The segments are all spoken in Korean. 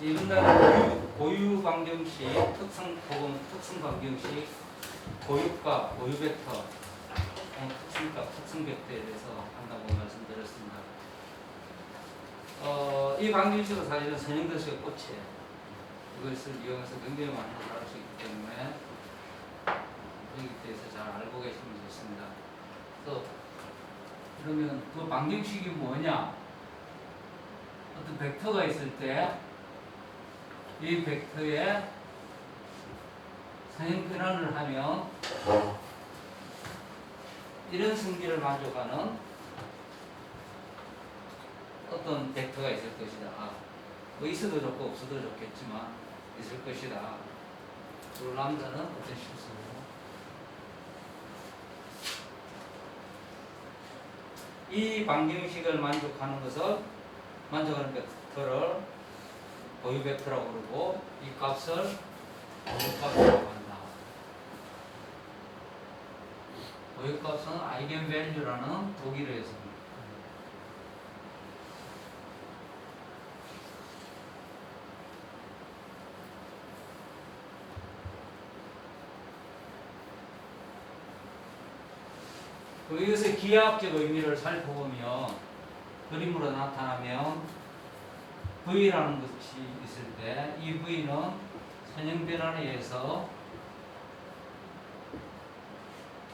이런 날은 고유 방정식, 특성 방정식, 고유값, 고유 벡터, 특성값, 특성 벡터에 대해서 한다고 말씀드렸습니다. 이 방정식은 사실은 선형도식의 꽃이에요. 이것을 이용해서 굉장히 많은 것을 알 수 있기 때문에 여기에 대해서 잘 알고 계시면 좋습니다. 그래서 그러면 그 방정식이 뭐냐? 어떤 벡터가 있을 때 이 벡터에 선형 변환을 하면 이런 성질을 만족하는 어떤 벡터가 있을 것이다. 뭐 있어도 좋고 없어도 좋겠지만 있을 것이다. 그리고 람다는 어떤 실수로 이 방정식을 만족하는 벡터를 고유 벡터라고 그러고 이 값을 고유값이라고 한다. 고유값은 아이겐밸류라는 독일어였습니다. 이것의 기하학적 의미를 살펴보면 그림으로 나타나면 V라는 것이 있을 때 이 V는 선형 변환에 의해서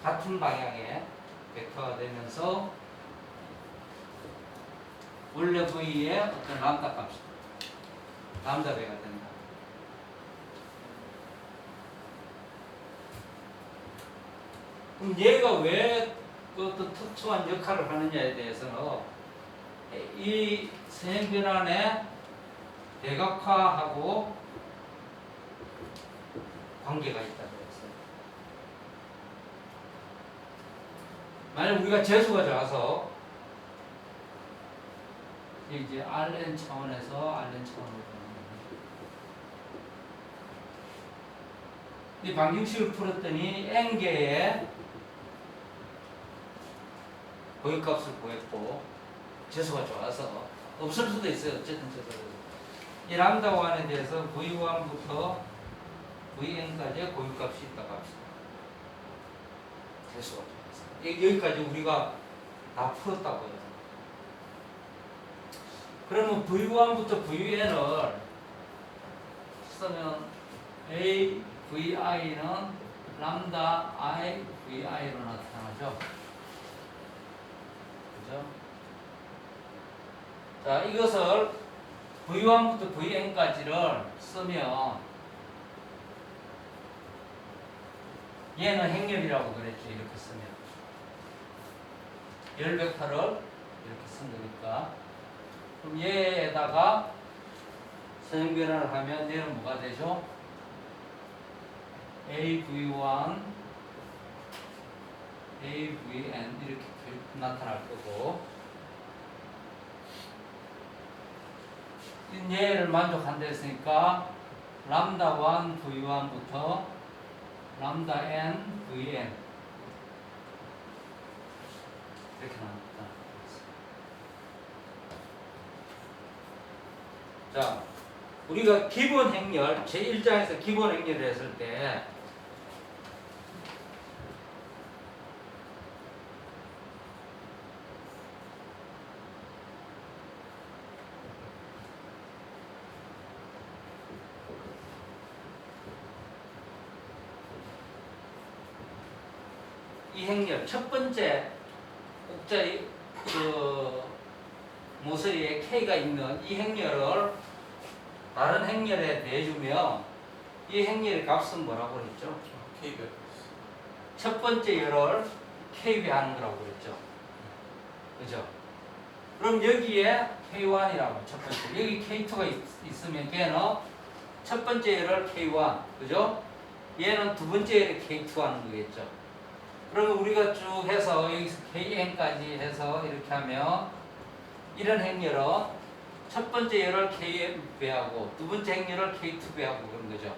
같은 방향의 벡터가 되면서 원래 V의 어떤 람다 값이 람다 배가 된다. 그럼 얘가 왜 그 어떤 특수한 역할을 하느냐에 대해서는 이 선형 변환의 대각화하고 관계가 있다고 했어요. 만약 우리가 재수가 좋아서 이제 Rn 차원에서 Rn 차원으로 이 방정식을 풀었더니 n개의 고유값을 구했고 재수가 좋아서 없을 수도 있어요. 어쨌든 재수가 이 람다 1에 대해서 V1부터 Vn까지의 고유값이 있다고 합시다. 재수가 좋아서 여기까지 우리가 다 풀었다고요. 그러면 V1부터 Vn을 쓰면 A, VI는 람다 I, VI로 나타나죠. 그죠? 자, 이것을 V1부터 Vn까지를 쓰면 얘는 행렬이라고 그랬죠. 이렇게 쓰면 열 벡터를 이렇게 쓴 거니까 그럼 얘에다가 선형 변환을 하면 얘는 뭐가 되죠? AV1, AVN 이렇게 나타날 거고 얘를 만족한다 했으니까 람다 1 V1부터 람다 n Vn 이렇게 나옵니다. 자, 우리가 기본 행렬 제1장에서 기본 행렬을 했을 때 이 행렬 첫 번째 옥자의 그 모서리에 K가 있는 이 행렬을 다른 행렬에 내주면 이 행렬의 값은 뭐라고 그랬죠? K가 첫 번째 열을 KB 하는 거라고 그랬죠. 그죠? 그럼 여기에 K1이라고 첫 번째 여기 K2가 있으면 걔는 첫 번째 열을 K1 그죠? 얘는 두 번째 열을 K2 하는 거겠죠. 그러면 우리가 쭉 해서 여기서 KN까지 해서 이렇게 하면 이런 행렬은 첫 번째 열을 KM배하고 두 번째 행렬을 K2배하고 그런 거죠.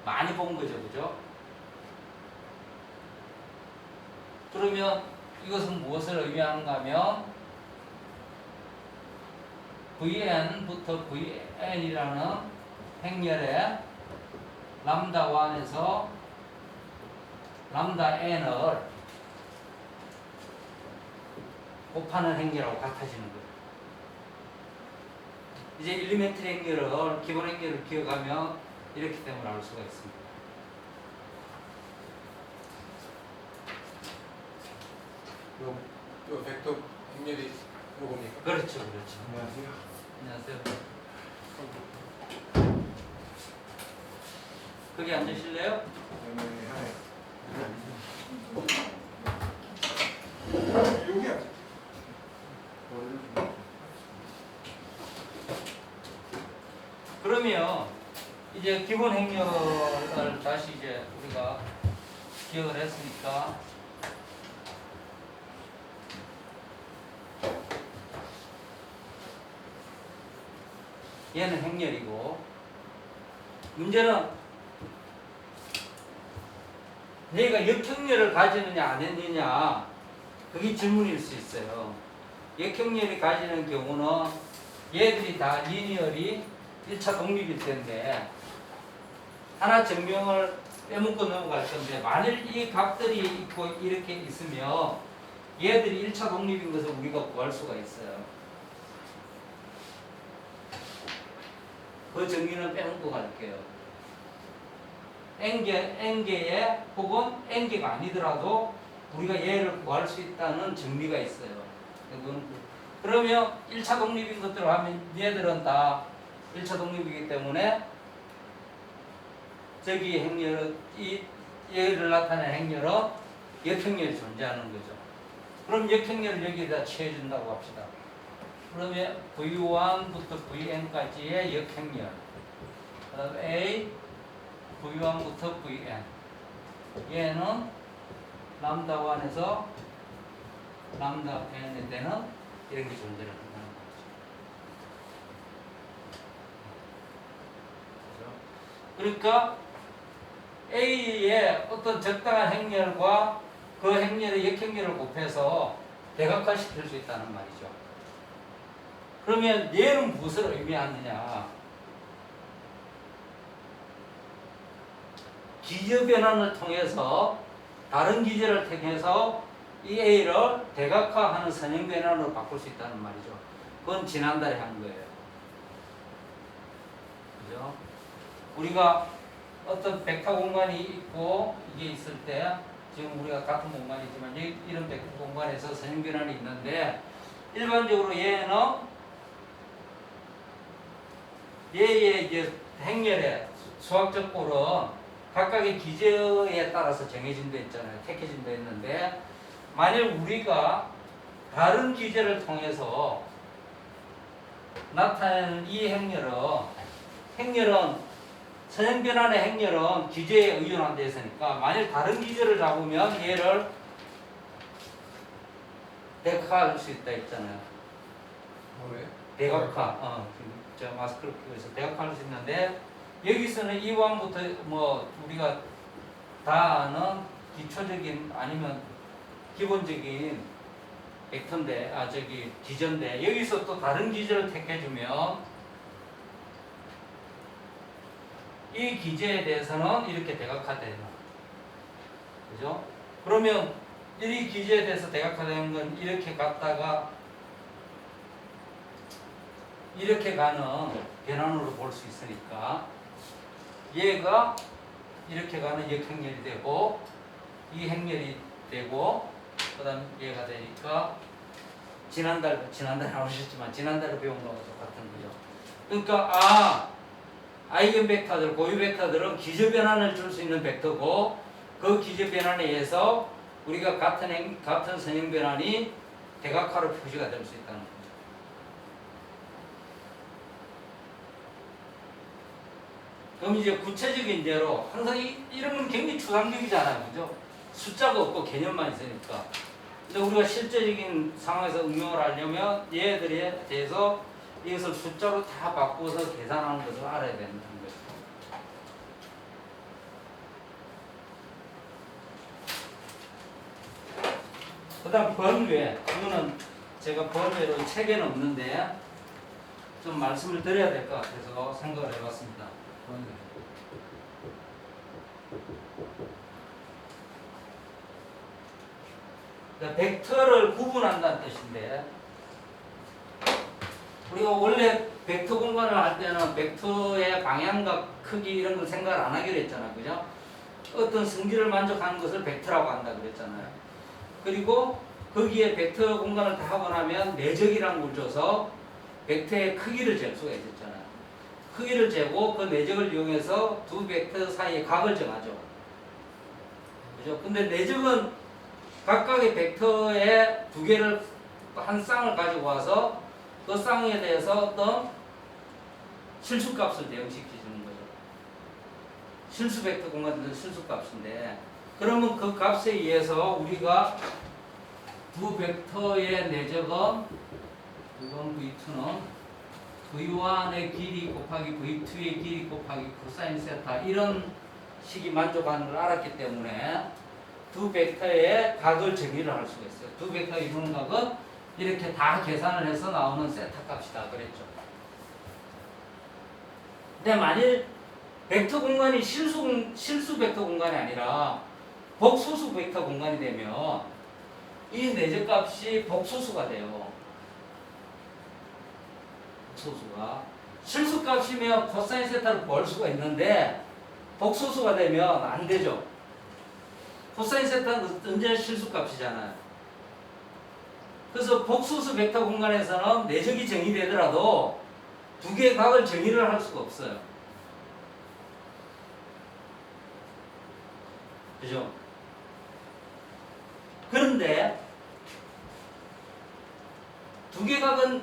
많이 본 거죠. 그죠? 그러면 이것은 무엇을 의미하는가 하면 Vn부터 Vn이라는 행렬에 람다 1에서 람다 n을 곱하는 행렬하고 같아지는 거예요. 이제 일리멘트리 행렬을, 기본 행렬을 기억하면 이렇게 됨을 알 수가 있습니다. 요 벡터 행렬이 요겁니까? 그렇죠, 그렇죠. 안녕하세요. 안녕하세요. 거기 앉으실래요? 여기 앉아. 그러면 이제 기본 행렬을 다시 이제 우리가 기억을 했으니까 얘는 행렬이고, 문제는 얘가 역행렬을 가지느냐 안 했느냐, 그게 질문일 수 있어요. 역행렬이 가지는 경우는 얘들이 다 리니어리 1차 독립일 텐데, 하나 증명을 빼먹고 넘어갈 건데, 만일 이 값들이 있고 이렇게 있으면 얘들이 1차 독립인 것을 우리가 구할 수가 있어요. 그 정리는 빼먹고 갈게요. n개의 혹은 n개가 아니더라도 우리가 얘를 구할 수 있다는 정리가 있어요. 그러면 1차 독립인 것들을 하면 얘들은 다 1차 독립이기 때문에 저기 행렬은, 이 얘를 나타낸 행렬은 역행렬이 존재하는 거죠. 그럼 역행렬을 여기에다 취해준다고 합시다. 그러면 V1부터 Vn까지의 역행렬, 그 다음 A, V1부터 Vn, 얘는 람다 1에서 람다 n에 되는 이런 게 존재를 한다는 거죠. 그러니까 A의 어떤 적당한 행렬과 그 행렬의 역행렬을 곱해서 대각화시킬 수 있다는 말이죠. 그러면 얘는 무엇을 의미하느냐? 기저 변환을 통해서, 다른 기저를 통해서 이 A를 대각화하는 선형 변환으로 바꿀 수 있다는 말이죠. 그건 지난달에 한 거예요. 그죠? 우리가 어떤 벡터 공간이 있고 이게 있을 때, 지금 우리가 같은 공간이지만 이런 벡터 공간에서 선형 변환이 있는데, 일반적으로 얘는 얘의 이제 행렬의 수학적 꼴은 각각의 기저에 따라서 정해진 데 있잖아요. 택해진 데 있는데, 만일 우리가 다른 기저를 통해서 나타내는 이 행렬은 선형 변환의 행렬은 기저에 의존한 데 있으니까, 만일 다른 기저를 잡으면 얘를 대각화할 수 있다 했잖아요. 뭐래? 대각화. 저 마스크를 끼고 있어. 대각화할 수 있는데, 여기서는 이왕부터 뭐 우리가 다 아는 기초적인 아니면 기본적인 벡터인데, 기저인데, 여기서 또 다른 기저를 택해주면 이 기저에 대해서는 이렇게 대각화되는, 그죠? 그러면 이 기저에 대해서 대각화되는 건 이렇게 갔다가 이렇게 가는 변환으로 볼 수 있으니까, 얘가 이렇게 가는 역행렬이 되고, 이 행렬이 되고, 그 다음 얘가 되니까, 지난달에 나오셨지만 지난달에 배운 거하고 똑같은 거죠. 그러니까 아이겐 벡터들, 고유 벡터들은 기저 변환을 줄 수 있는 벡터고, 그 기저 변환에 의해서 우리가 같은 선형 변환이 대각화로 표시가 될 수 있다는 거죠. 그럼 이제 구체적인 예로, 항상 이런 건 굉장히 추상적이잖아요. 그죠? 숫자가 없고 개념만 있으니까. 근데 우리가 실제적인 상황에서 응용을 하려면 얘들에 대해서 이것을 숫자로 다 바꿔서 계산하는 것을 알아야 된다는 거죠. 그 다음 번외. 이거는 제가 번외로 책에는 없는데 좀 말씀을 드려야 될 것 같아서 생각을 해봤습니다. 그러니까 벡터를 구분한다는 뜻인데, 우리가 원래 벡터 공간을 할 때는 벡터의 방향과 크기 이런 걸 생각을 안 하기로 했잖아요. 그죠? 어떤 성질을 만족하는 것을 벡터라고 한다 그랬잖아요. 그리고 거기에 벡터 공간을 다 하고 나면 내적이라는 걸 줘서 벡터의 크기를 잴 수가 있었잖아요. 크기를 재고 그 내적을 이용해서 두 벡터 사이의 각을 정하죠. 그죠? 근데 내적은 각각의 벡터의 두 개를 한 쌍을 가지고 와서 그 쌍에 대해서 어떤 실수값을 대응시키는 거죠. 실수 벡터 공간들은 실수값인데, 그러면 그 값에 의해서 우리가 두 벡터의 내적은 이건 V2는 V1의 길이 곱하기 V2의 길이 곱하기 코사인 세타 이런 식이 만족하는 걸 알았기 때문에 두 벡터의 각을 정의를 할 수가 있어요. 두 벡터 이루는 각은 이렇게 다 계산을 해서 나오는 세타 값이다 그랬죠. 근데 만일 벡터 공간이 실수 벡터 공간이 아니라 복소수 벡터 공간이 되면 이 내적 값이 복소수가 돼요. 복소수가. 실수 값이면 코사인 세타를 구할 수가 있는데 복소수가 되면 안 되죠. 코사인 세타는 언제나 실수 값이잖아요. 그래서 복소수 벡터 공간에서는 내적이 정의되더라도 두 개의 각을 정의를 할 수가 없어요. 그죠? 그런데 두 개 각은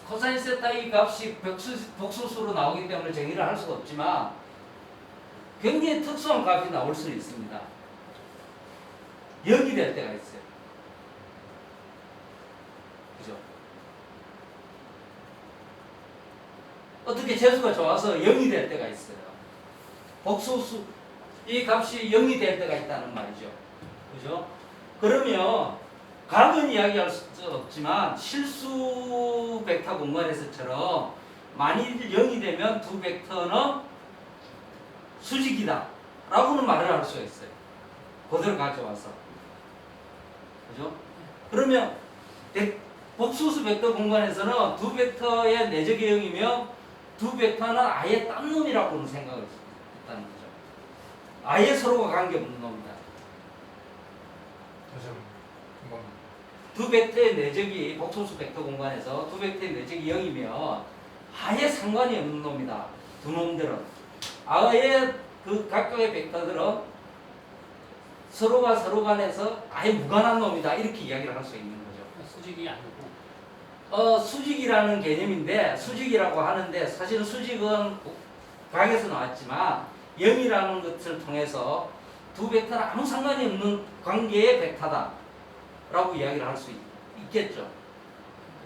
코사인 세타의 값이 복소수로 나오기 때문에 정의를 할 수가 없지만 굉장히 특수한 값이 나올 수는 있습니다. 0이 될 때가 있어요. 그죠? 어떻게 재수가 좋아서 0이 될 때가 있어요. 복소수 이 값이 0이 될 때가 있다는 말이죠. 그죠? 그러면 각은 이야기할 수 없지만 실수 벡터 공간에서처럼 만일 0이 되면 두 벡터는 수직이다 라고는 말을 할 수가 있어요. 그대로 가져와서. 그죠? 그러면 복소수 벡터 공간에서는 두 벡터의 내적이 0이면 두 벡터는 아예 딴 놈이라고는 생각을 했다는 거죠. 아예 서로가 관계없는 놈이다. 다시 한번. 두 벡터의 내적이 복소수 벡터 공간에서 두 벡터의 내적이 0이면 아예 상관이 없는 놈이다. 두 놈들은. 아예 그 각각의 벡터들은 서로가 서로 간에서 아예 무관한 놈이다. 이렇게 이야기를 할 수 있는 거죠. 수직이 아니고 수직이라는 개념인데 수직이라고 하는데 사실은 수직은 각에서 나왔지만 0이라는 것을 통해서 두 벡터는 아무 상관이 없는 관계의 벡터다 라고 이야기를 할 수 있겠죠.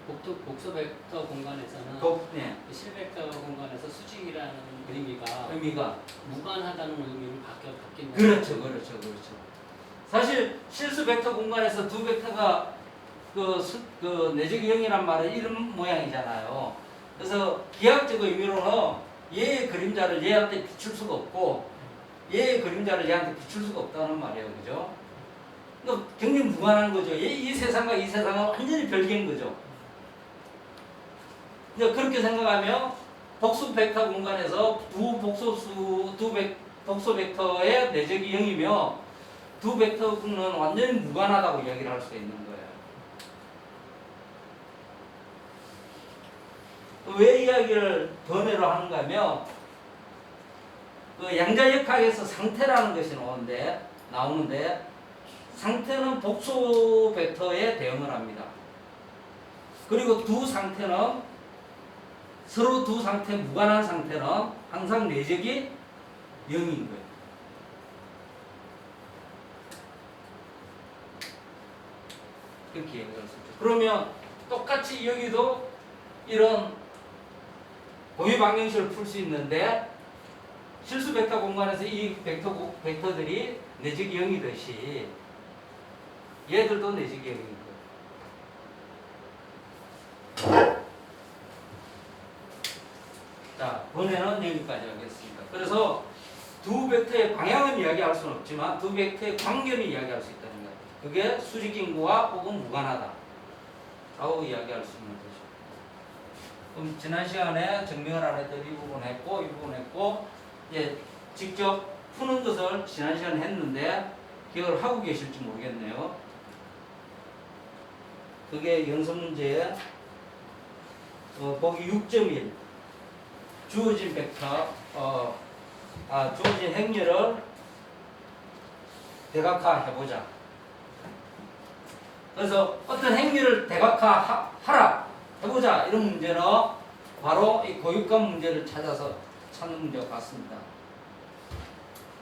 복소 벡터 공간에서는 네. 실벡터 공간에서 수직이라는 의미가 무관하다는 의미로 바뀐다. 그렇죠. 사실 실수 벡터 공간에서 두 벡터가 그 내적 0이란 말은 이런 모양이잖아요. 그래서 기하학적 의미로는 얘의 그림자를 얘한테 비출 수가 없고 얘의 그림자를 얘한테 비출 수가 없다는 말이에요. 그죠? 그러니까 굉장히 무관한 거죠. 이 세상과 이 세상은 완전히 별개인 거죠. 그렇게 생각하면 복수 벡터 공간에서 복소 벡터의 내적이 0이며 두 벡터는 완전히 무관하다고 이야기를 할 수 있는 거예요. 왜 이야기를 번외로 하는가 하면 그 양자역학에서 상태라는 것이 나오는데 상태는 복소 벡터에 대응을 합니다. 그리고 두 상태는 서로 두 상태 무관한 상태는 항상 내적이 0인 거예요. 그렇게 얘기할 수 있죠. 그러면 똑같이 여기도 이런 고유 방정식을 풀 수 있는데 실수 벡터 공간에서 이 벡터들이 내적이 0이듯이 얘들도 내적이 0인 거예요. 자, 번외는 여기까지 하겠습니다. 그래서 두 벡터의 방향은 이야기할 수는 없지만 두 벡터의 관계는 이야기할 수 있다는 거예요. 그게 수직인구와 혹은 무관하다 라고 이야기할 수 있는 거죠. 그럼 지난 시간에 증명을 안 했던 이 부분 했고 이 부분 했고 이제 직접 푸는 것을 지난 시간에 했는데 기억을 하고 계실지 모르겠네요. 그게 연습 문제에 보기 6.1 주어진 벡터 주어진 행렬을 대각화해보자. 그래서 어떤 행렬을 대각화하라 해보자 이런 문제는 바로 이 고유값 문제를 찾아서 찾는 문제와 같습니다.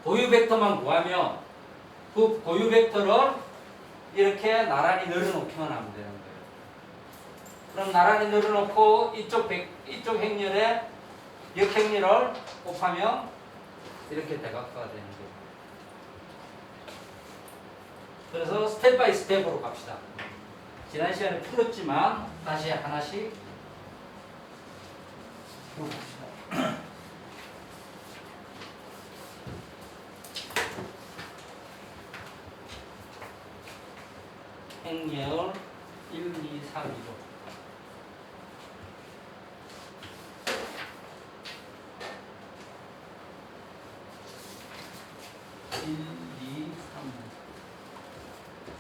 고유 벡터만 구하면 그 고유 벡터를 이렇게 나란히 늘어놓기만 하면 되는 거예요. 그럼 나란히 늘어놓고 이쪽 행렬에 역행렬을 곱하면 이렇게 대각화가 되는 거예요. 그래서 스텝 바이 스텝으로 갑시다. 지난 시간에 풀었지만 다시 하나씩 풀어봅시다. 행렬 1, 2, 3이죠. 1, 2, 3.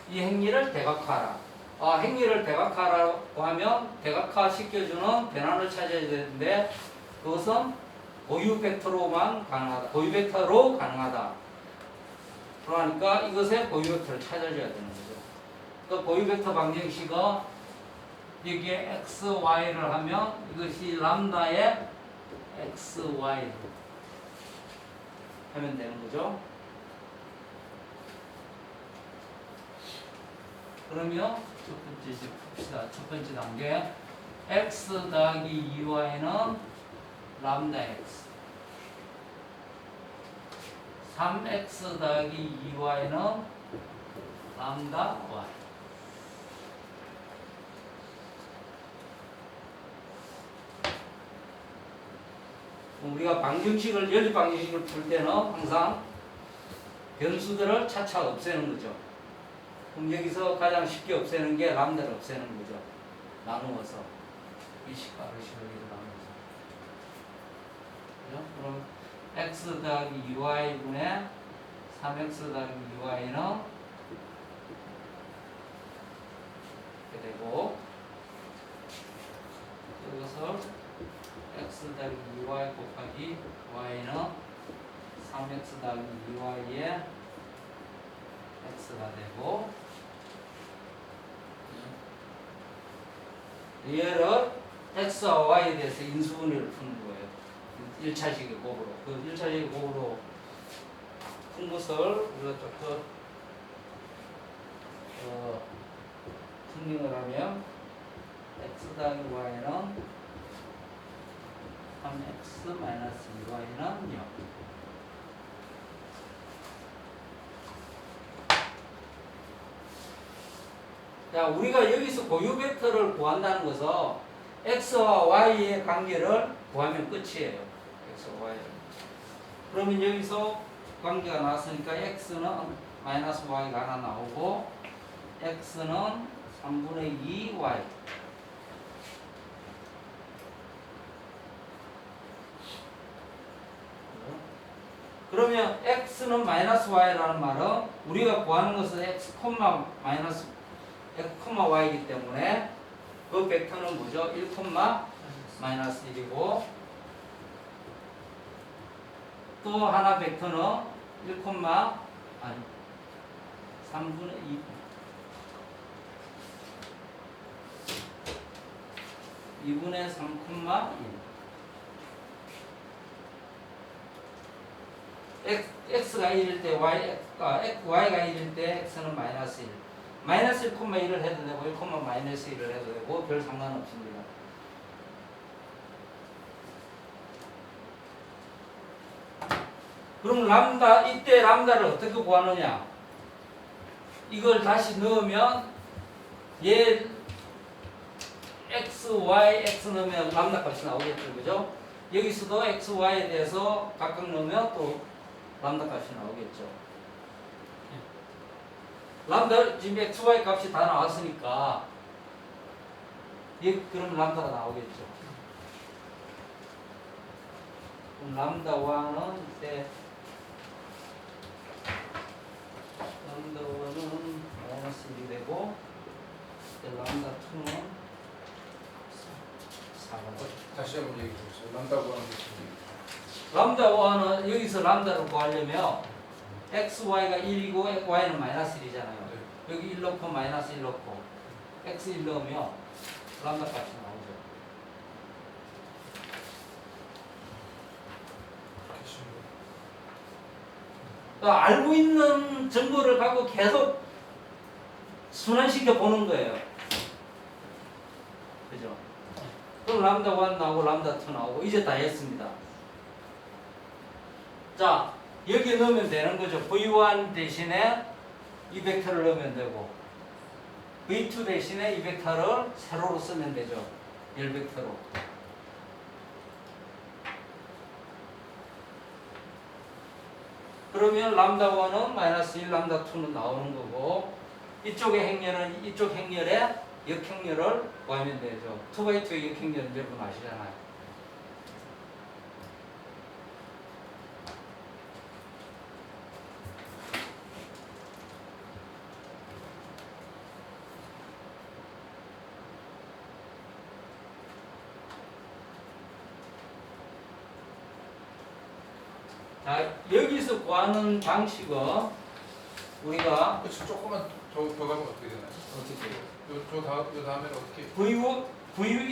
이 행렬을 대각화하라. 행렬을 대각화하라고 하면 대각화 시켜주는 변환을 찾아야 되는데 그것은 고유 벡터로만 가능하다. 고유 벡터로 가능하다. 그러니까 이것의 고유 벡터를 찾아줘야 되는 거죠. 그 고유 벡터 방정식은 여기에 x, y를 하면 이것이 람다의 x, y로 하면 되는 거죠. 그러면 첫 번째 이제 봅시다. 첫 번째 단계 x 더하기 2y는 람다 x 3x 더하기 2y는 람다 y 우리가 방정식을 연립 방정식을 풀 때는 항상 변수들을 차차 없애는 거죠. 그럼 여기서 가장 쉽게 없애는 게 람다를 없애는 거죠. 나누어서 이식과 르식을 나누어서. 그죠? 그럼 x 더하기 2y분의 3x 더하기 2y는 이렇게 되고 이것을 x 더하기 2y 곱하기 y는 3x 더하기 2y의 x가 되고 얘를 x와 y에 대해서 인수분해를 푸는 거예요. 1차식의 곱으로. 그 1차식의 곱으로 푼 것을 우리가 조금 증명을 하면 x 더하기 y는 3x 마이너스 2y는 0. 자, 우리가 여기서 고유 벡터를 구한다는 것은 x와 y의 관계를 구하면 끝이에요. x와 y를. 그러면 여기서 관계가 나왔으니까 x는 마이너스 y가 하나 나오고 x는 3분의 2y 그러면 x는 마이너스 y라는 말은 우리가 구하는 것은 x, 마이너스 x, y이기 때문에 그 벡터는 뭐죠? 1, 마이너스 1이고 또 하나 벡터는 1, 3분의 2 2분의 3, 1 x가 1일 때 y가 1일 때 x는 마이너스 1 마이너스 1, 1을 해도 되고 1, 마이너스 1을 해도 되고 별 상관없습니다. 그럼 람다 이때 람다를 어떻게 구하느냐? 이걸 다시 넣으면 얘 x, y, x 넣으면 람다 값이 나오겠죠, 그죠? 여기서도 x, y에 대해서 각각 넣으면 또 람다 값이 나오겠죠. 람다 지금 x, y 값이 다 나왔으니까 그럼 람다가 나오겠죠. 그럼 람다 1은 이때 람다 1은 마이너스 1이 되고 람다 2는 4가 되죠. 다시 한번 얘기해 보세요. 람다 구하는 게 람다 1은 여기서 람다를 구하려면 x, y가 1이고 y는 마이너스 1이잖아요. 네. 여기 1 넣고 마이너스 1 넣고 x 1 넣으면 람다 값이 나오죠. 이렇게 쉬운 거. 그러니까 알고 있는 정보를 갖고 계속 순환시켜 보는 거예요. 그죠? 그럼 람다 1 나오고 람다 2 나오고 이제 다 했습니다. 자, 여기 넣으면 되는 거죠. V1 대신에 이 벡터를 넣으면 되고 V2 대신에 이 벡터를 세로로 쓰면 되죠. 열 벡터로. 그러면 람다 1은 마이너스 1, 람다 2는 나오는 거고 이쪽의 행렬은 이쪽 행렬에 역행렬을 구하면 되죠. 2x2의 역행렬은 여러분 아시잖아요. 자, 여기서 구하는 방식은 우리가 그치, 조금만 더 가면 어떻게 되나요? 어떻게 해요? 요 다음에는 어떻게?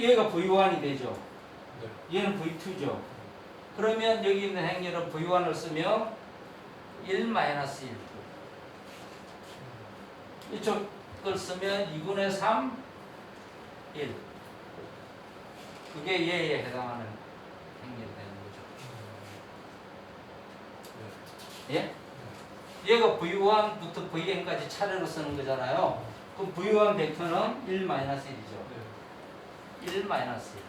얘가 V1이 되죠. 네. 얘는 V2죠. 그러면 여기 있는 행렬은 V1을 쓰면 1 마이너스 1. 이쪽 걸 쓰면 2분의 3, 1. 그게 얘에 해당하는 행렬이 되는 거죠. 예? 얘가 V1부터 Vn까지 차례로 쓰는 거잖아요. 그럼 V1 벡터는 1 마이너스 1이죠. 1 마이너스 1.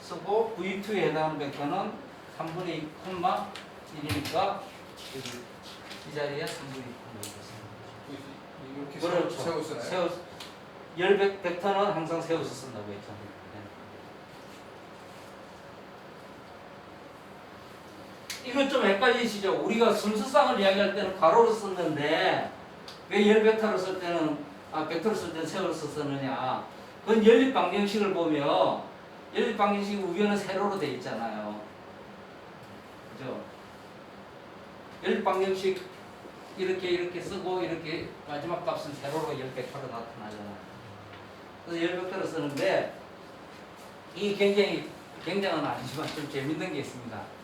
쓰고 V2에 해당하는 벡터는 3분의 2, 1이니까 이 자리에 3분의 2, 이렇게 그렇죠. 세워 쓰나요? 열 벡터는 항상 세워서 쓴다고 했잖아요. 이것 좀 헷갈리시죠? 우리가 순수상을 이야기할 때는 가로로 썼는데 왜 열 벡터를 쓸 때는 벡터를 쓸 때는 세워서 쓰느냐? 그건 연립 방정식을 보면 연립 방정식 우변은 세로로 돼 있잖아요. 그죠? 연립 방정식 이렇게 쓰고 이렇게 마지막 값은 세로로 열 벡터로 나타나잖아요. 그래서 열 벡터를 쓰는데 이게 굉장한 아니지만 좀 재밌는 게 있습니다.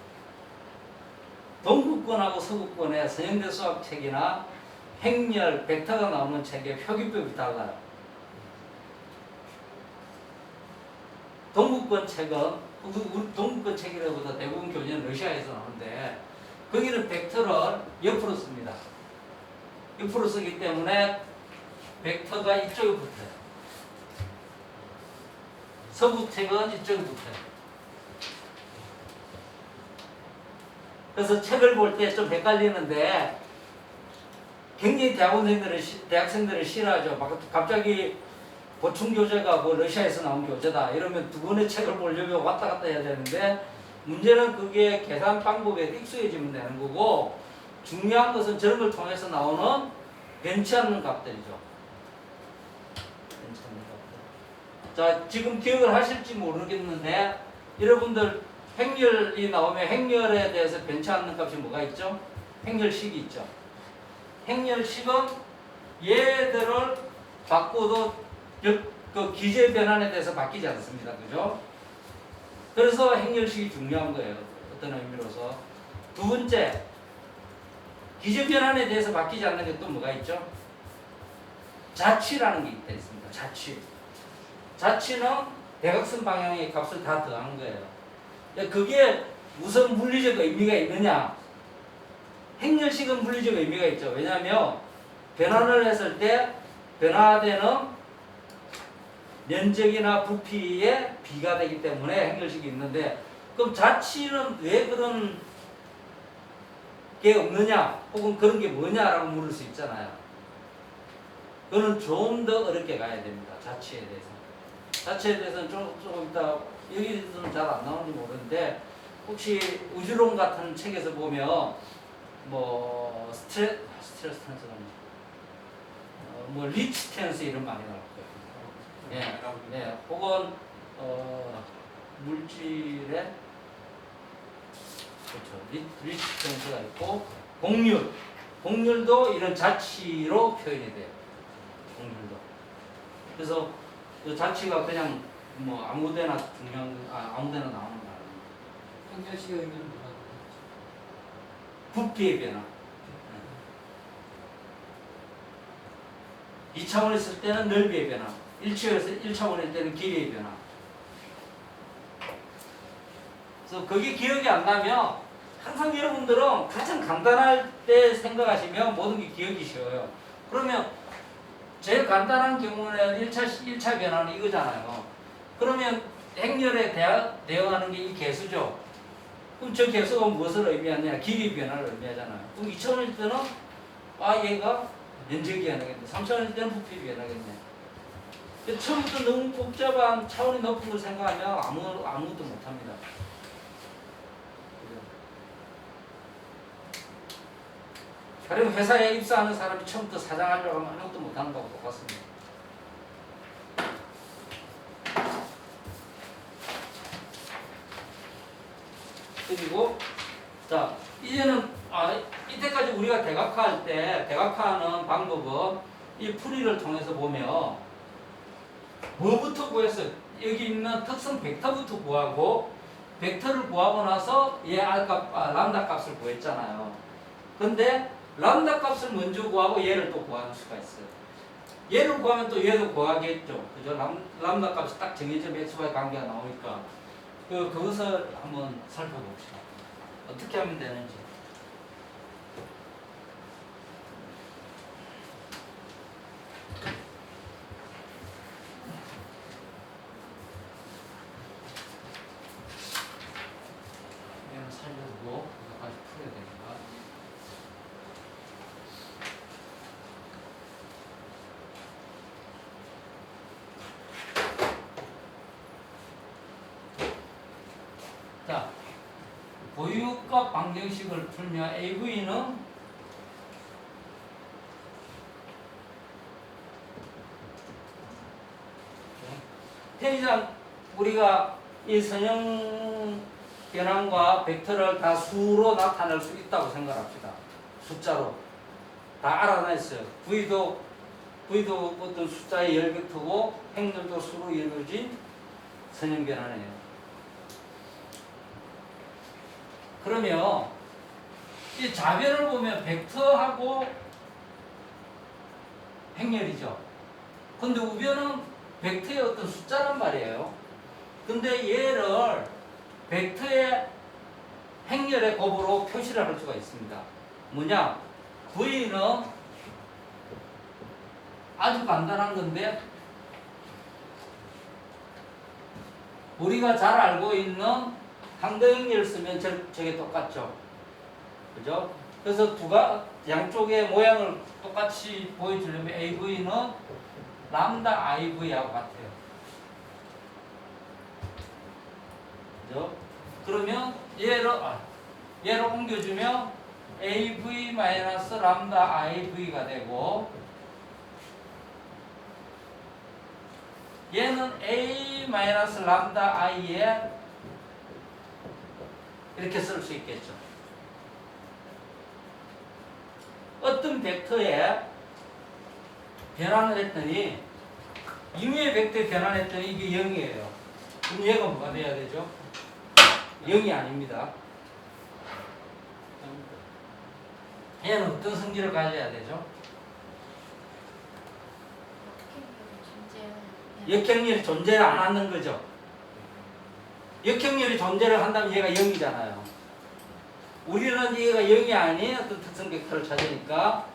동구권하고 서구권의 서영대 수학책이나 행렬, 벡터가 나오는 책의 표기법이 달라요. 동구권 책은 우리 동구권 책이라보다 대부분 교재는 러시아에서 나오는데 거기는 벡터를 옆으로 씁니다. 옆으로 쓰기 때문에 벡터가 이쪽에 붙어요. 서구 책은 이쪽에 붙어요. 그래서 책을 볼 때 좀 헷갈리는데 굉장히 대학생들은 싫어하죠. 막 갑자기 보충 교재가 뭐 러시아에서 나온 교재다 이러면 두 권의 책을 보려면 왔다 갔다 해야 되는데 문제는 그게 계산 방법에 익숙해지면 되는 거고 중요한 것은 저런 걸 통해서 나오는 변치 않는 값들이죠. 변치 않는 값들. 자, 지금 기억을 하실지 모르겠는데 여러분들 행렬이 나오면 행렬에 대해서 변치 않는 값이 뭐가 있죠? 행렬식이 있죠. 행렬식은 얘들을 바꿔도 그 기재 변환에 대해서 바뀌지 않습니다. 그죠? 그래서 행렬식이 중요한 거예요. 어떤 의미로서. 두 번째, 기재 변환에 대해서 바뀌지 않는 게 또 뭐가 있죠? 자취라는 게 있습니다. 자취. 자취는 대각선 방향의 값을 다 더한 거예요. 그게 무슨 물리적 의미가 있느냐? 행렬식은 물리적 의미가 있죠. 왜냐하면 변환을 했을 때 변화되는 면적이나 부피의 비가 되기 때문에 행렬식이 있는데 그럼 자치는 왜 그런 게 없느냐, 혹은 그런 게 뭐냐라고 물을 수 있잖아요. 그거는 좀 더 어렵게 가야 됩니다. 자치에 대해서. 자치에 대해서는 조금 이따 여기서는 잘 안 나오는지 모르는데, 혹시 우주론 같은 책에서 보면 뭐 스트레스 텐스가 뭐 리치 텐스 이런 말이 나올 거예요. 예, 예, 혹은 물질의 그렇죠. 리치 텐스가 있고, 공률도 이런 자치로 표현이 돼요. 공률도. 그래서 그 자치가 그냥 뭐 아무데나 아무데나 나오는 거 아니에요. 평균식의 의미는 뭐라고? 부피의 변화. 2차원에 있을 때는 넓이의 변화, 1차원일 때는 길이의 변화. 그래서 그게 기억이 안 나면 항상 여러분들은 가장 간단할 때 생각하시면 모든 게 기억이 쉬워요. 그러면 제일 간단한 경우는 1차 변화는 이거잖아요. 그러면 행렬에 대응하는 게 이 개수죠. 그럼 저 개수가 무엇을 의미하느냐? 길이 변화를 의미하잖아요. 그럼 2차원일 때는 얘가 면적이 변하겠네. 3차원일 때는 부피 변하겠네. 처음부터 너무 복잡한 차원이 높은 걸 생각하면 아무것도 못합니다. 가령 회사에 입사하는 사람이 처음부터 사장하려고 하면 아무것도 못하는 거하고 똑같습니다. 그리고 자 이제는 이때까지 우리가 대각화할 때 대각화하는 방법은 이 풀이를 통해서 보면 뭐부터 구했어요? 여기 있는 특성 벡터부터 구하고, 벡터를 구하고 나서 얘 람다 값을 구했잖아요. 근데 람다 값을 먼저 구하고 얘를 또 구하는 수가 있어요. 얘를 구하면 또 얘도 구하겠죠. 그죠? 람다 값이 딱 정해진 x와의 관계가 나오니까 그것을 한번 살펴봅시다. 어떻게 하면 되는지. 얘는 살려두고 이거까지 풀어야 되니까. 자, 보유값 방정식을 풀면 AV는 편의상 우리가 이 선형 변환과 벡터를 다 수로 나타낼 수 있다고 생각합시다. 숫자로 다 알아냈어요. V도 어떤 숫자의 열벡터고 행렬도 수로 이루어진 선형 변환이에요. 그러면 이 좌변을 보면 벡터하고 행렬이죠. 근데 우변은 벡터의 어떤 숫자란 말이에요. 근데 얘를 벡터의 행렬의 곱으로 표시를 할 수가 있습니다. 뭐냐? V는 아주 간단한 건데, 우리가 잘 알고 있는 항등행렬 쓰면 저게 똑같죠. 그죠? 그래서 양쪽의 모양을 똑같이 보여주려면 AV는 람다 IV하고 같아요. 그죠? 그러면 얘를 옮겨주면 AV 마이너스 람다 IV가 되고, 얘는 A 마이너스 람다 I에 이렇게 쓸 수 있겠죠. 어떤 벡터에 변환을 했더니, 임의의 벡터에 변환했더니 이게 0이에요. 그럼 얘가 뭐가 돼야 되죠? 0이 아닙니다. 얘는 어떤 성질을 가져야 되죠? 역행렬이 존재를 안 하는 거죠. 역행렬이 존재를 한다면 얘가 0이잖아요. 우리는 얘가 0이 아닌 어떤 특성 벡터를 찾으니까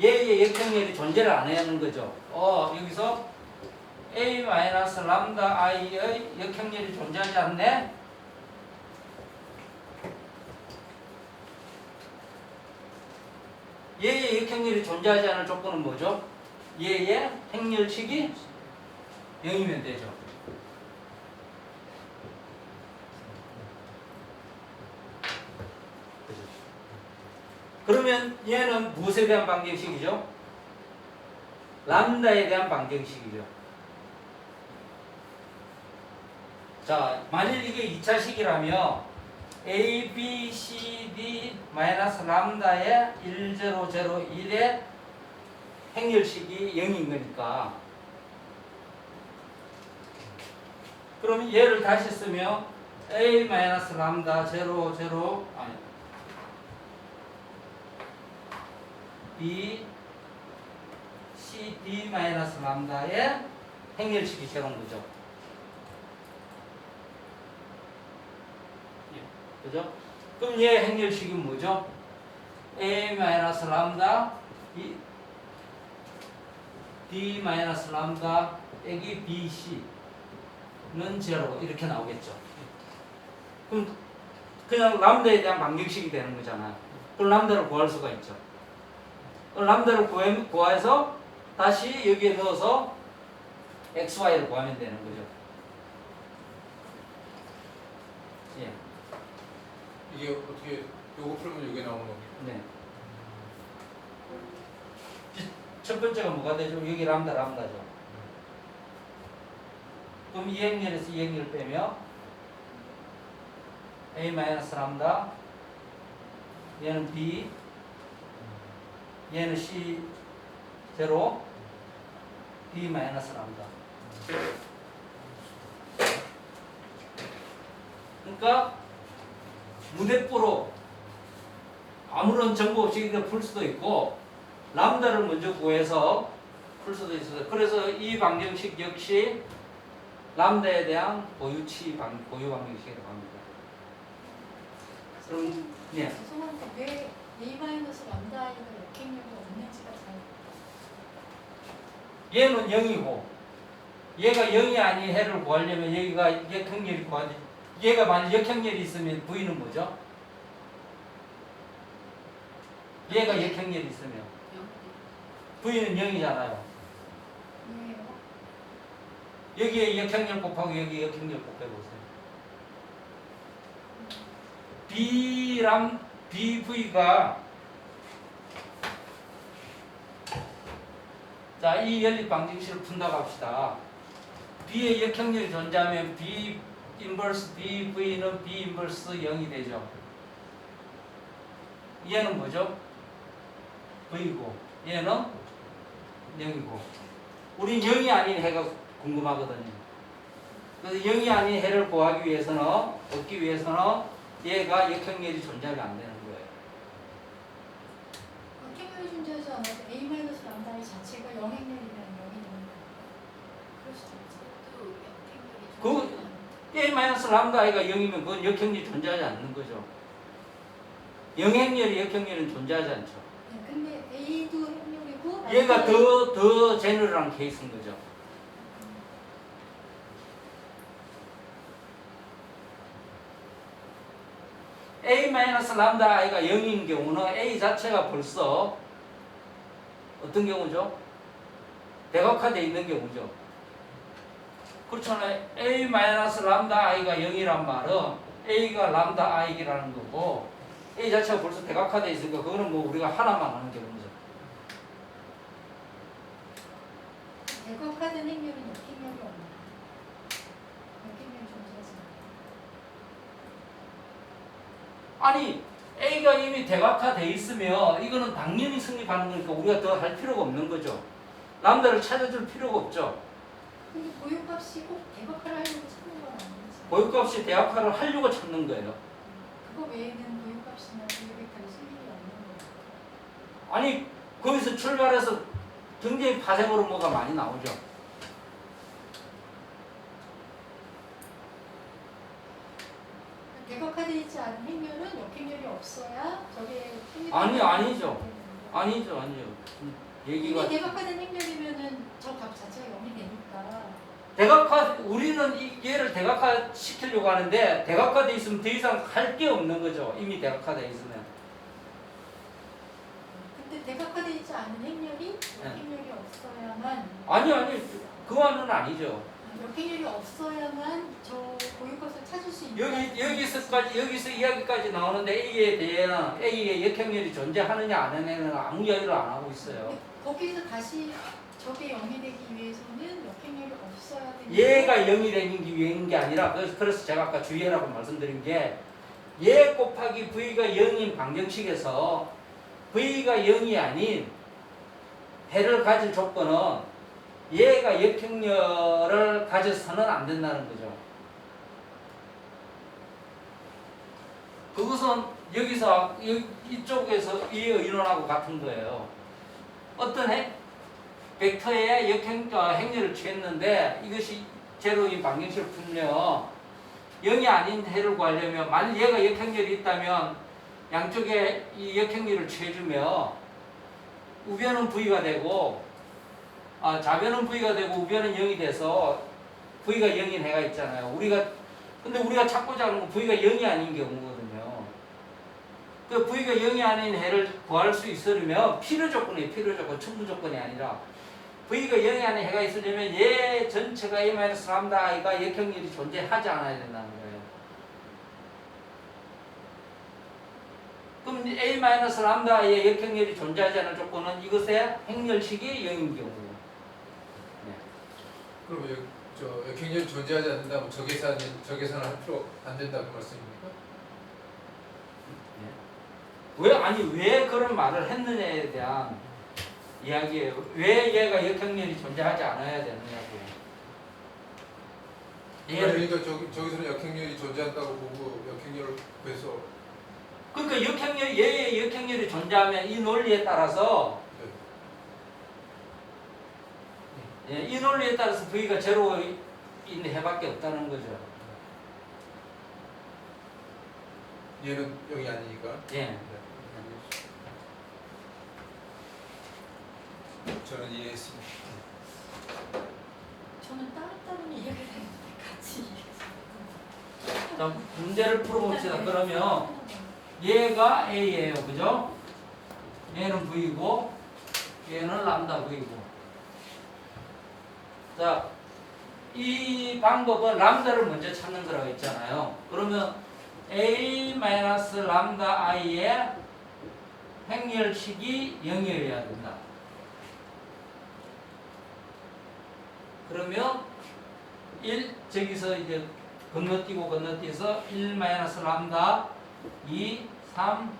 얘의 역행렬이 존재를 안 해야 하는 거죠. 여기서 A-람다 i의 역행렬이 존재하지 않네? 얘의 역행렬이 존재하지 않을 조건은 뭐죠? 얘의 행렬식이 0이면 되죠. 그죠? 그러면 얘는 무엇에 대한 방정식이죠? 람다에 대한 방정식이죠. 자, 만일 이게 2차식이라면 A, B, C, D 마이너스 람다의 1, 0, 0, 1의 행렬식이 0인 거니까 그럼 얘를 다시 쓰면 A 마이너스 람다 0, 0 아니 B, C, D 마이너스 람다의 행렬식이 제로인 거죠. 그죠? 그럼 얘 행렬식이 뭐죠? A 마이너스 람다 D 마이너스 람다 빼기 BC는 제로 이렇게 나오겠죠. 그럼 그냥 람다에 대한 방정식이 되는 거잖아요. 그럼 람다를 구할 수가 있죠. 그럼 람다를 구해서 다시 여기에 넣어서 XY를 구하면 되는 거죠. 예. 이게 어떻게 요거 풀면 이게 나오는 겁니까? 네. 첫 번째가 뭐가 되죠? 여기 람다죠. 그럼 이 행렬에서 이 행렬을 빼면 A 마이너스 람다 얘는 B 얘는 C 제로 D 마이너스 람다. 그러니까 무대뽀로 아무런 정보 없이 그냥 풀 수도 있고 람다를 먼저 구해서 풀 수도 있어요. 그래서 이 방정식 역시 람다에 대한 고유 방정식이라고 합니다. 그럼 예. 죄송한데 왜 A 마이너스 람다 i가 역행력이 없는지가 잘 얘는 0이고 얘가 0이 아닌 해를 구하려면 여기가 역행렬이 구하지. 얘가 만약 역행렬이 있으면 V는 뭐죠? 얘가 역행렬이 있으면 V는 0이잖아요. 이해해요? 여기에 역행렬 곱하고 여기 역행렬 곱해보세요. BV가 자, 이 연립 방정식을 푼다고 합시다. B의 역행렬이 존재하면 B 인버스 BV는 B 인버스 0이 되죠. 얘는 뭐죠? V고 얘는 0이고 우린 0이 아닌 해가 궁금하거든요. 그래서 0이 아닌 해를 구하기 위해서는 얻기 위해서는 얘가 역행렬이 존재하면 안 되는 거예요. 역행력이 존재하지 않아도 A 마이너스 람다 i 자체가 영행력이면 0이 되는 거예요. 그럴 수도 있죠. 또 역행력이 그 A 마이너스 람다 i가 0이면 그건 역행렬이 존재하지 않는 거죠. 영행렬이 역행렬은 존재하지 않죠. 네, 근데 A도 행력이고 얘가 더 제너럴한 케이스인 거죠. A 마이너스 람다 i가 0인 경우는 A 자체가 벌써 어떤 경우죠? 대각화되어 있는 경우죠. 그렇잖아요. A 마이너스 람다 i가 0이란 말은 A가 람다 i라는 거고 A 자체가 벌써 대각화되어 있으니까 그거는 뭐 우리가 하나만 하는 경우죠. 대각화된 행력은 역행력이 없나요? 역행력이 존재하지 않아요. 아니 A가 이미 대각화되어 있으면 이거는 당연히 성립하는 거니까 우리가 더 할 필요가 없는 거죠. 람다를 찾아줄 필요가 없죠. 근데 고유값이 꼭 대각화를 하려고 찾는 건 아니지. 고유값이 대각화를 하려고 찾는 거예요. 그거 외에는 고유값이나 고유벡터를 쓸 일이 없는 거예요. 아니 거기서 출발해서 굉장히 파생으로 뭐가 많이 나오죠. 대각화되어 있지 않은 행렬은 역행렬이 없어야 저게 아니죠. 아니죠. 얘기가 이게 대각화된 행렬이면은 저 값 자체가 0이 되니까 대각화 우리는 얘를 대각화 시키려고 하는데 대각화돼 있으면 더 이상 할 게 없는 거죠. 이미 대각화돼 있으면. 근데 대각화되어 있지 않은 행렬이 역행렬이 없어야만 아니 그거는 아니죠. 역행렬이 없어야만 저 고유값을 찾을 수 있는 여기서 이야기까지 나오는데 A에 대한 A의 역행렬이 존재하느냐 안 하느냐는 아무 이야기를 안 하고 있어요. 거기서 다시 저게 0이 되기 위해서는 역행렬이 없어야 되는 얘가 0이 되는 위한 게 아니라 그래서 제가 아까 주의하라고 말씀드린 게 얘 곱하기 V가 0인 방정식에서 V가 0이 아닌 해를 가질 조건은 얘가 역행렬을 가져서는 안 된다는 거죠. 그것은 여기서 이쪽에서 이 의론하고 같은 거예요. 어떤 벡터의 행렬을 취했는데 이것이 제로인 방정식을 풀면 0이 아닌 해를 구하려면 만약 얘가 역행렬이 있다면 양쪽에 이 역행렬을 취해주며 우변은 V가 되고 좌변은 V가 되고 우변은 0이 돼서 V가 0인 해가 있잖아요. 근데 우리가 찾고자 하는 건 V가 0이 아닌 경우거든요. 그 V가 0이 아닌 해를 구할 수 있으려면 필요 조건이에요. 필요 조건, 충분 조건이 아니라 V가 0이 아닌 해가 있으려면 얘 전체가 A-람다가 역행렬이 존재하지 않아야 된다는 거예요. 그럼 A-람다의 역행렬이 존재하지 않은 조건은 이것의 행렬식이 0인 경우. 그럼 저 역행렬이 존재하지 않는다면 저 계산을 할 필요 안 된다 그 말씀입니까? 왜 그런 말을 했느냐에 대한 이야기예요. 왜 얘가 역행렬이 존재하지 않아야 되느냐고. 그러니까 저기서는 역행렬이 존재한다고 보고 역행렬을 구해서 그러니까 얘의 역행렬이 존재하면 이 논리에 따라서 이 논리에 따라서 V가 제로인 해밖에 없다는 거죠. 얘는 0이 아니니까. 예. 저는 이해했습니다. 저는 따로따로 이해가 되는데 같이 이해가 자, 문제를 풀어봅시다. 그러면 얘가 A예요. 그죠? 얘는 V고 얘는 람다 V고. 자, 이 방법은 람다를 먼저 찾는 거라고 했잖아요. 그러면 A-람다 i의 행렬식이 0이어야 된다. 그러면 저기서 이제 건너뛰어서 1-람다 2, 3,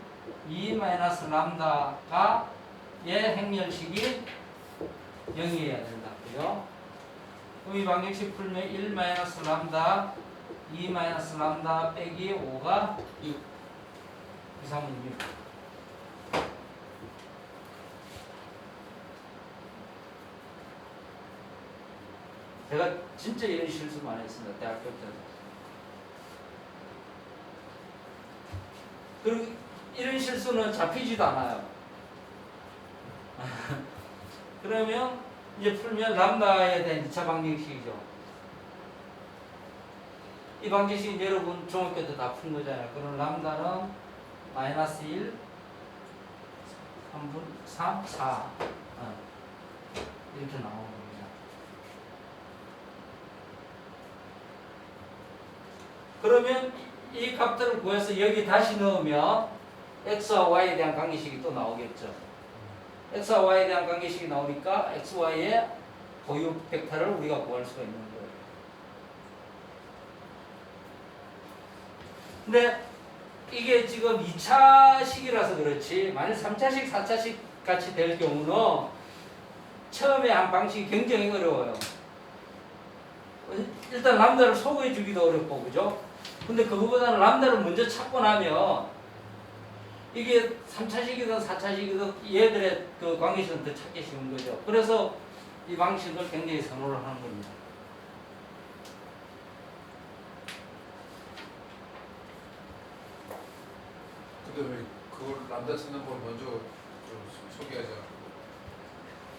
2-람다가 얘 행렬식이 0이어야 된다고요. 그럼 이 방정식 풀면 1-람다 2-람다 빼기 5가 6. 2, 3은 6. 제가 진짜 이런 실수 많이 했습니다. 대학교 때는. 그리고 이런 실수는 잡히지도 않아요. 그러면 이제 풀면 람다에 대한 2차 방정식이죠. 이 방정식은 여러분 중학교 때 다 푼 거잖아요. 그럼 람다는 마이너스 1, 3분, 3, 4 이렇게 나오는 겁니다. 그러면 이 값들을 구해서 여기 다시 넣으면 x와 y에 대한 관계식이 또 나오겠죠. x와 y에 대한 관계식이 나오니까 x, y의 고유 벡터를 우리가 구할 수가 있는 거예요. 근데 이게 지금 2차식이라서 그렇지 만약 3차식, 4차식 같이 될 경우는 처음에 한 방식이 굉장히 어려워요. 일단 람다를 소개해 주기도 어렵고 그죠? 근데 그거보다는 람다를 먼저 찾고 나면 이게 3차식이든 4차식이든 얘들의 그 관계식은 더 찾기 쉬운 거죠. 그래서 이 방식을 굉장히 선호를 하는 겁니다. 근데 왜 그걸 람다 찾는 걸 먼저 좀 소개하지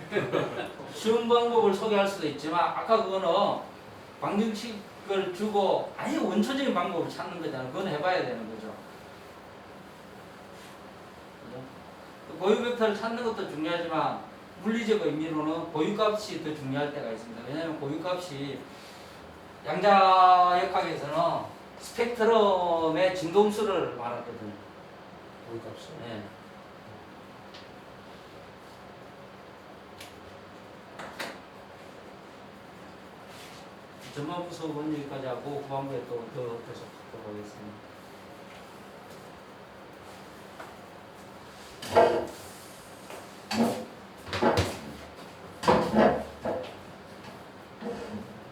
않고? 쉬운 방법을 소개할 수도 있지만 아까 그거는 방정식을 주고 아예 원초적인 방법을 찾는 거잖아요. 그건 해봐야 되는 거죠. 그죠? 고유 벡터를 찾는 것도 중요하지만 물리적 의미로는 고유값이 더 중요할 때가 있습니다. 왜냐하면 고유값이 양자역학에서는 스펙트럼의 진동수를 말하거든요. 고유값이. 네. 전반부 수업은 여기까지 하고 후반부에 또 더 계속 하도록 하겠습니다.